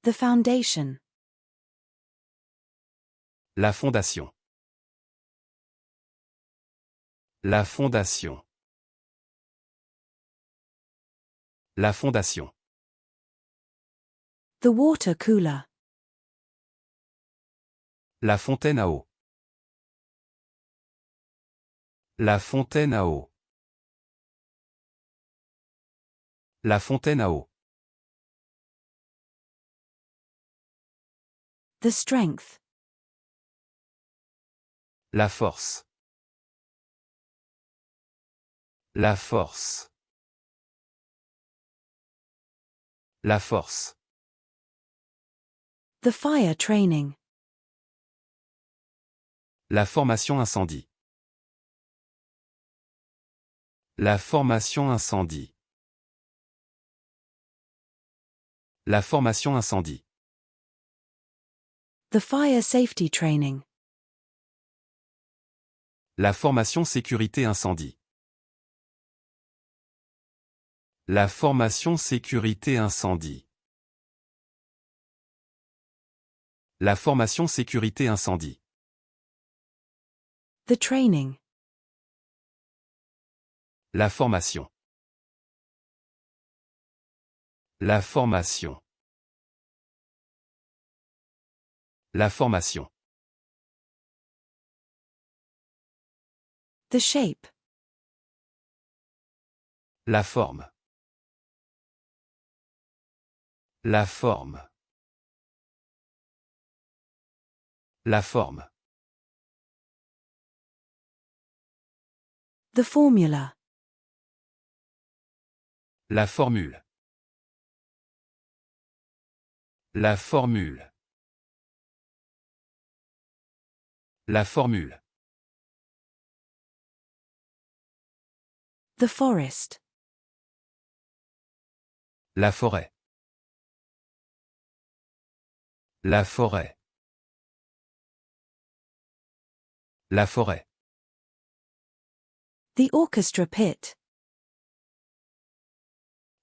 The foundation. La fondation. La fondation. La fondation. The water cooler. La fontaine à eau. La fontaine à eau. La fontaine à eau. The strength. La force. La force. La force. The fire training. La formation incendie. La formation incendie. La formation incendie. The fire safety training. La formation sécurité incendie. La formation sécurité incendie. La formation sécurité incendie. The training. La formation. La formation. La formation. The shape. La forme. La forme. La forme. The formula. La formule. La formule. La formule. The forest. La forêt. La forêt. La forêt. The orchestra pit.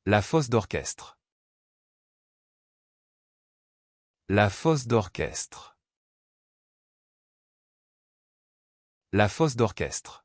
La fosse d'orchestre. La fosse d'orchestre. La fosse d'orchestre.